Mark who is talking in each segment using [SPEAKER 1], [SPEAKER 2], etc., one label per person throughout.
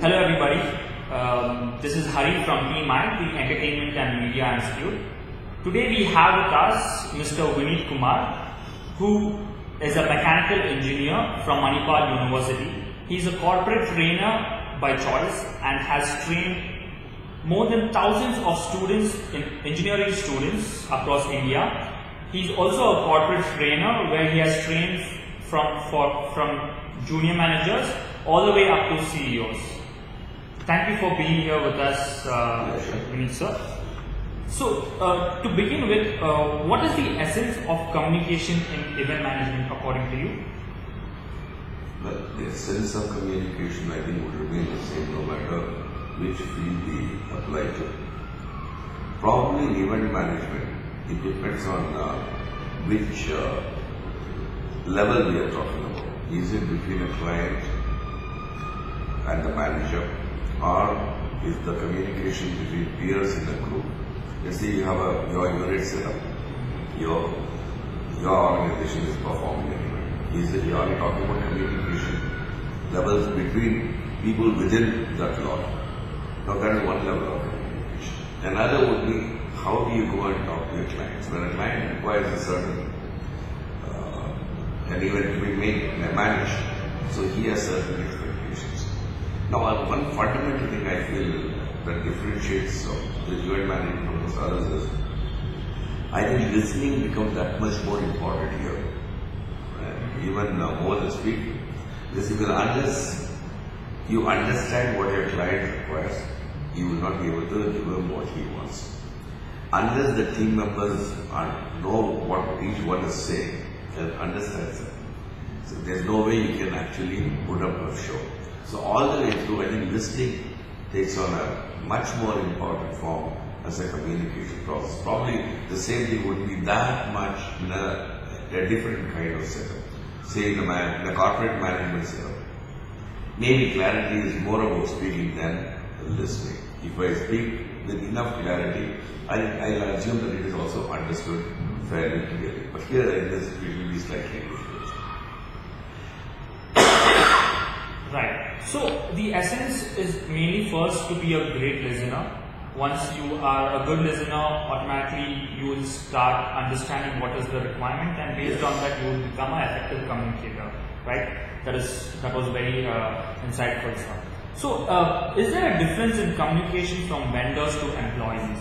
[SPEAKER 1] Hello everybody, this is Hari from Team.i, the Entertainment and Media Institute. Today we have with us Mr. Vinith Kumar, who is a mechanical engineer from Manipal University. He is a corporate trainer by choice and has trained more than thousands of students, engineering students across India. He is also a corporate trainer where he has trained from junior managers all the way up to CEOs. Thank you for being here with us, Vinith sir. So, to begin with, what is the essence of communication in event management according to you?
[SPEAKER 2] Well, the essence of communication, I think, would remain the same no matter which field we apply to. Probably in event management, it depends on which level we are talking about. Is it between a client and the manager, or is the communication between peers in the group? Let's say you have your unit set up, your organization is performing an event. Is it you are talking about communication levels between people within that lot? Now that is one level of communication. Another would be how do you go and talk to your clients? When a client requires a certain an event to be managed, so he has certain expectations. Now, one fundamental thing I feel that differentiates the event management from most others is, I think listening becomes that much more important here, even more than speaking. Because unless you understand what your client requires, you will not be able to give him what he wants. Unless the team members know what each one is saying and understands it, so there's no way you can actually put up a show. So all the way through, I think listening takes on a much more important form as a communication process. Probably the same thing would be that much in a different kind of setup. Say in a corporate management setup, maybe clarity is more about speaking than listening. If I speak with enough clarity, I'll assume that it is also understood fairly clearly. But here in this, it will be slightly different.
[SPEAKER 1] Right. So the essence is mainly first to be a great listener. Once you are a good listener, automatically you will start understanding what is the requirement, and based on that you will become an effective communicator. Right? That was very insightful, sir. So, is there a difference in communication from vendors to employees?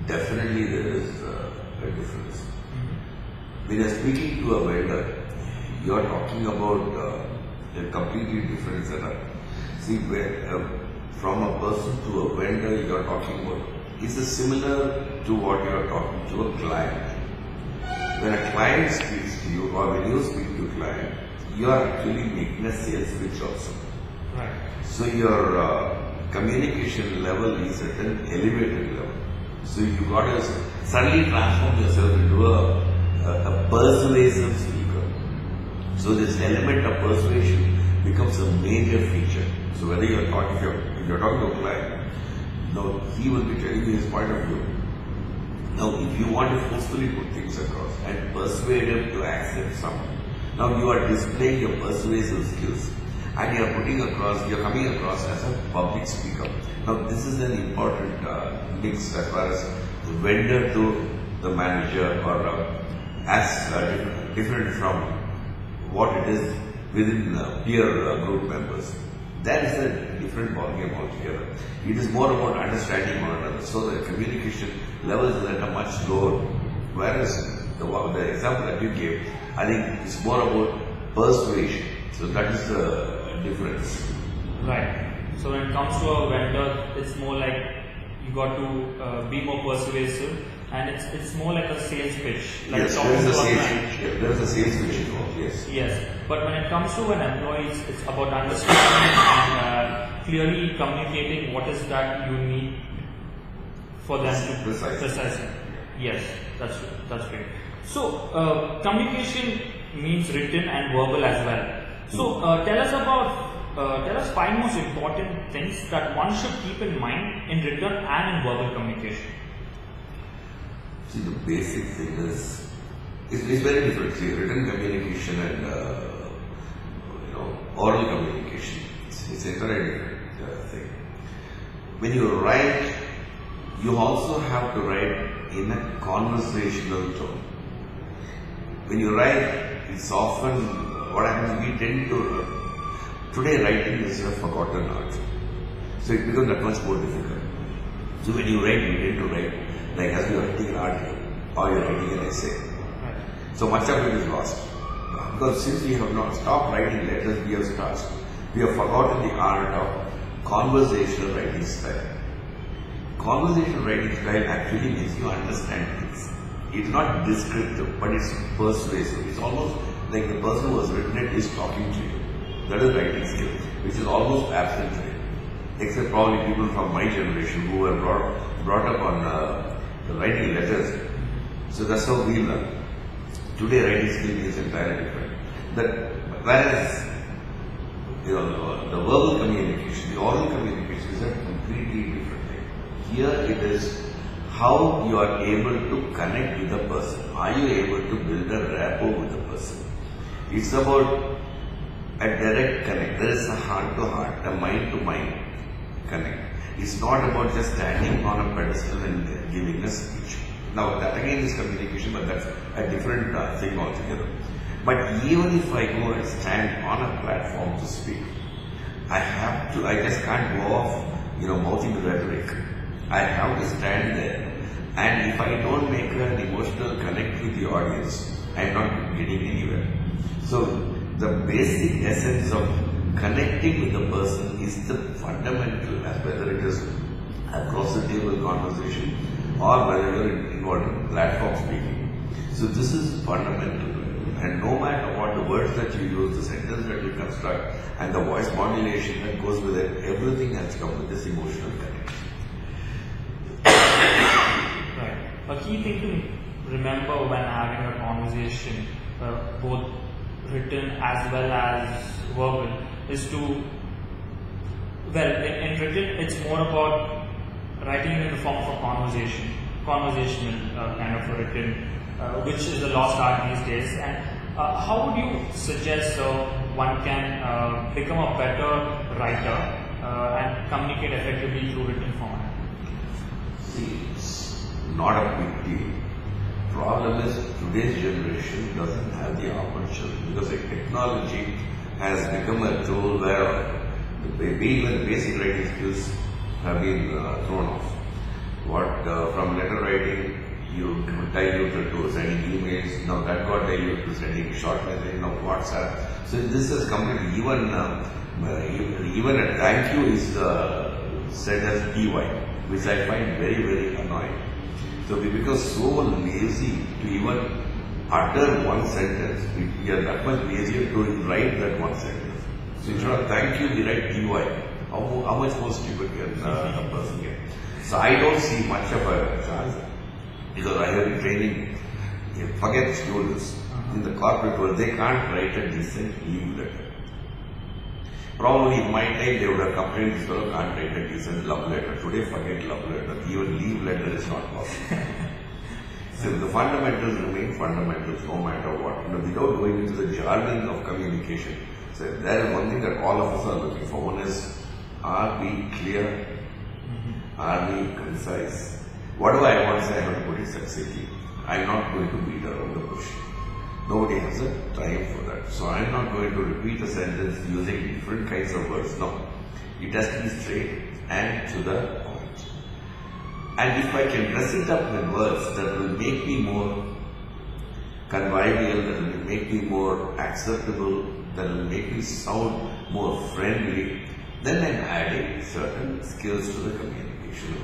[SPEAKER 2] Definitely there is a difference. When you are speaking to a vendor, you are talking about a completely different setup. See, from a person to a vendor, you are talking about, is it similar to what you are talking to a client? When a client speaks to you, or when you speak to a client, you are actually making a sales pitch also.
[SPEAKER 1] Right.
[SPEAKER 2] So your communication level is at an elevated level. So you got to suddenly transform yourself into a persuasive speaker. So this element of persuasion becomes a major feature. So whether you're talking, if you're talking to a client, now he will be telling you his point of view. Now if you want to forcefully put things across and persuade him to accept something, now you are displaying your persuasive skills. And you're coming across as a public speaker. Now this is an important mix as far as the vendor to the manager, or as different from what it is within peer group members. That is a different ballgame altogether. It is more about understanding one another. So the communication levels is at a much lower. Whereas the example that you gave, I think it's more about persuasion. So that is the difference.
[SPEAKER 1] Right. So when it comes to a vendor, it's more like you got to be more persuasive, and it's more like a sales pitch. Like
[SPEAKER 2] yes, there is a sales pitch. Yeah, there is a sales pitch involved. Yes.
[SPEAKER 1] Yes. But when it comes to an employee, it's about understanding and clearly communicating what is that you need for them to precisely. Yes, that's great. So communication means written and verbal as well. So tell us 5 most important things that one should keep in mind in written and in verbal communication.
[SPEAKER 2] See, the basic thing is, it's very different. See, written communication and oral communication. It's entirely different thing. When you write, you also have to write in a conversational tone. When you write, it's often what happens, we tend to, today writing is a forgotten art. So it becomes that much more difficult. So when you write, you tend to write like as you are writing an article or you are writing an essay. So much of it is lost. Because since we have not stopped writing letters, we have forgotten the art of conversational writing style. Conversational writing style actually makes you understand things. It's not descriptive, but it's persuasive. It's almost like the person who has written it is talking to you. That is writing skill, which is almost absent today. Except probably people from my generation who were brought up on writing letters. So that's how we learn. Today writing skill is entirely different. Whereas the verbal communication, the oral communication is a completely different thing. Here it is how you are able to connect with the person. Are you able to build a rapport with the person? It's about a direct connect. There is a heart-to-heart, a mind-to-mind connect. It's not about just standing on a pedestal and giving a speech. Now that again is communication, but that's a different thing altogether. But even if I go and stand on a platform to speak, I just can't go off, mouthing rhetoric. I have to stand there. And if I don't make an emotional connect with the audience, I'm not getting anywhere. So the basic essence of connecting with the person is the fundamental, as whether it is across the table conversation or whether you're involved in platform speaking. So this is fundamental. And no matter what the words that you use, the sentence that you construct, and the voice modulation that goes with it, everything has to come with this emotional connection.
[SPEAKER 1] Right. A key thing to remember when having a conversation, both written as well as verbal, is to, in written, it's more about writing in the form of a conversational kind of a written, which is the lost art these days. And how would you suggest one can become a better writer and communicate effectively through written format?
[SPEAKER 2] See, it's not a big deal. Problem is today's generation doesn't have the opportunity because the technology has become a tool where the basic writing skills have been thrown off. From letter writing, you diluted to sending emails. Now that got diluted to sending short message. Now WhatsApp. So this has completely even a thank you is said as Team.i, which I find very, very annoying. So we become so lazy to even utter one sentence. We are that much lazier to write that one sentence. So instead of thank you, we write Team.i. How much more stupid can a person get? So I don't see much of a chance because I have been training. Forget students in the corporate world; they can't write a decent leave letter. Probably in my time they would have complained this fellow can't write a decent love letter. Today, forget love letter. Even leave letter is not possible. So the fundamentals remain fundamentals no matter what. Without going into the jargon of communication. So there is one thing that all of us are looking for. One is, are we clear? Are we concise? Whatever I want to say, I have to put it succinctly. I'm not going to beat around the bush. Nobody has a time for that. So I'm not going to repeat a sentence using different kinds of words. No. It has to be straight and to the point. And if I can dress it up with words that will make me more convivial, that will make me more acceptable, that will make me sound more friendly, then I'm adding certain skills to the communication.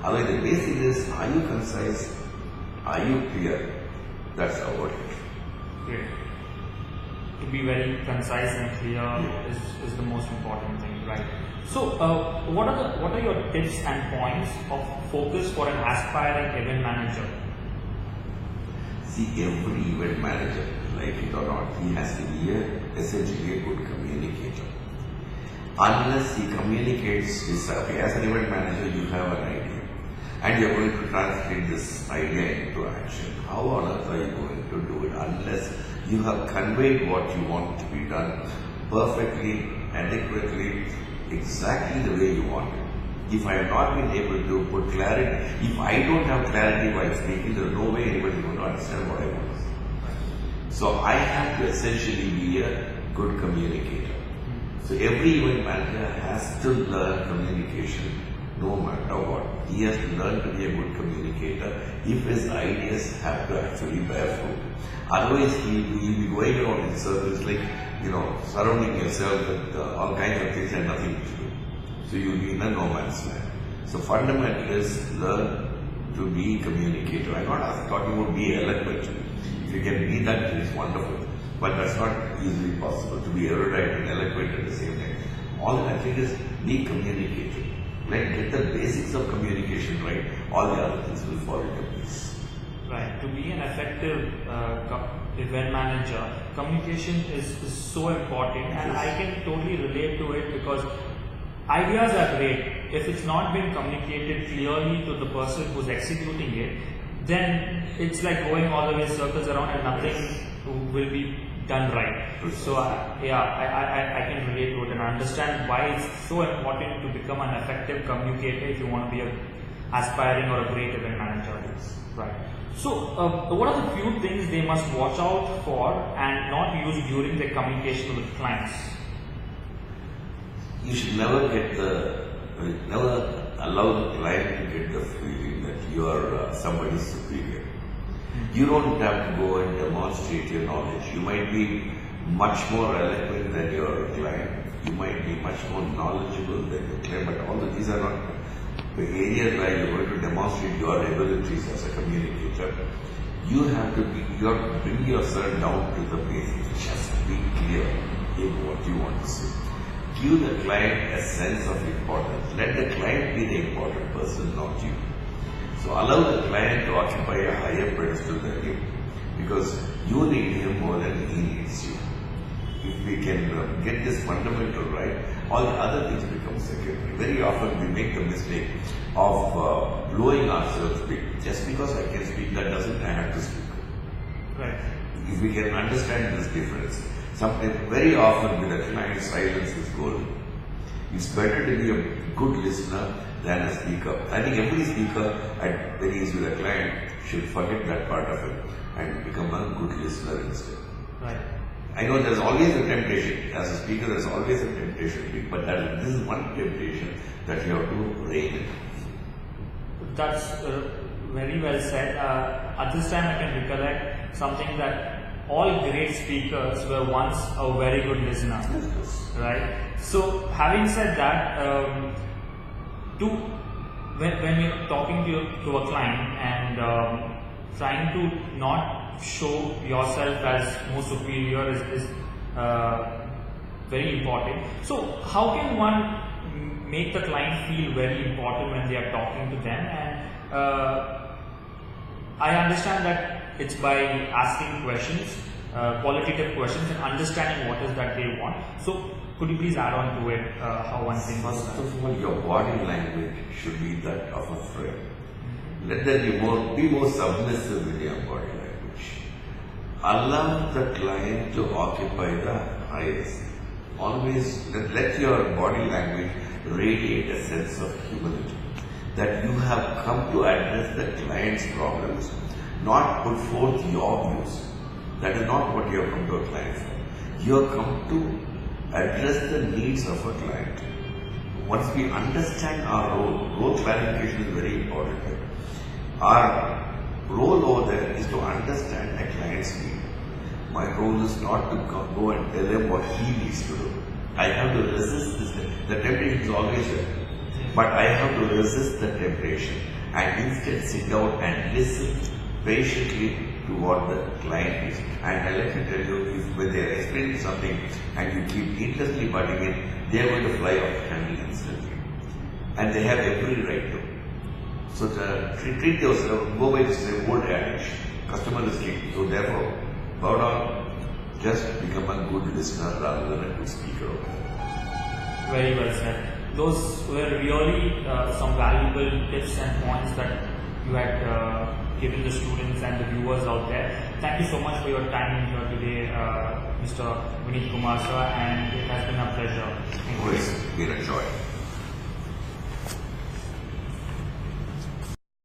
[SPEAKER 2] Otherwise, the basic is, are you concise? Are you clear? That's about it.
[SPEAKER 1] Great. To be very concise and clear is the most important thing, right? So, what are your tips and points of focus for an aspiring event manager?
[SPEAKER 2] See, every event manager, like it or not, he has to be essentially a good communicator. Unless he communicates his, as an event manager, you have an idea. And you are going to translate this idea into action. How on earth are you going to do it unless you have conveyed what you want to be done perfectly, adequately, exactly the way you want it. If I have not been able to put clarity, if I don't have clarity while speaking, there is no way anybody is going to understand what I want to say. So I have to essentially be a good communicator. So every event manager has to learn communication no matter what. He has to learn to be a good communicator if his ideas have to actually bear fruit. Otherwise, he'll be going around in circles like, surrounding yourself with all kinds of things and nothing to do. So you'll be in a no man's land. So fundamental is learn to be a communicator. I'm not talking about be eloquent. If you can be that, it is wonderful. But that's not easily possible to be erudite and eloquent at the same time. All that I think is be communicative. Get the basics of communication right. All the other things will fall into place.
[SPEAKER 1] Right. To be an effective event manager, communication is so important, and I can totally relate to it because ideas are great. If it's not been communicated clearly to the person who's executing it, then it's like going all the way circles around and nothing will be done right. So I can relate to it and understand why it's so important to become an effective communicator if you want to be an aspiring or a great event manager. Right. So what are the few things they must watch out for and not use during their communication with clients?
[SPEAKER 2] You should never allow the client to get the feeling that you are somebody's superior. You don't have to go and demonstrate your knowledge. You might be much more eloquent than your client. You might be much more knowledgeable than your client, but all of these are not the areas where you're going to demonstrate your abilities as a communicator. You have to bring yourself down to the basics. Just be clear in what you want to say. Give the client a sense of importance. Let the client be the important person, not you. So allow the client to occupy a higher pedestal than you, because you need him more than he needs you. If we can get this fundamental right, all the other things become secondary. Very often we make the mistake of blowing ourselves big. Just because I can speak, that doesn't mean I have to speak.
[SPEAKER 1] Right.
[SPEAKER 2] If we can understand this difference, sometimes, very often with a client, silence is golden. It's better to be a good listener than a speaker. I think every speaker at when he is with a client should forget that part of it and become a good listener instead.
[SPEAKER 1] Right.
[SPEAKER 2] I know there's always a temptation. As a speaker, there's always a temptation, but this is one temptation that you have to rein in.
[SPEAKER 1] That's very well said. At this time, I can recollect something that all great speakers were once a very good listener, right? So, having said that, when you're talking to a client and trying to not show yourself as more superior is very important. So, how can one make the client feel very important when they are talking to them? And I understand that it's by asking questions, qualitative questions, and understanding what is that they want. So, could you please add on to it how one thing?
[SPEAKER 2] First of all, your body language should be that of a friend. Let there be more submissive in your body language. Allow the client to occupy the highest. Always let your body language radiate a sense of humility. That you have come to address the client's problems, not put forth your views. That is not what you have come to a client for. You have come to address the needs of a client. Once we understand our role clarification is very important. Our role over there is to understand a client's need. My role is not to go and tell him what he needs to do. I have to resist this. The temptation is always there. But I have to resist the temptation and instead sit down and listen patiently to what the client is. And I let me tell you, if when they are explaining something and you keep needlessly butting in, they are going to fly off the handle instantly. And they have every right to. So treat yourself, go by this old adage, customer is king. So therefore, bow down, just become a good listener rather than a good speaker.
[SPEAKER 1] Very well said. Those were really some valuable tips and points that you had given the students and the viewers out there. Thank you so much for your time here today, Mr. Vinith Kumar sir, and it has been a pleasure. Thank you.
[SPEAKER 2] been a joy.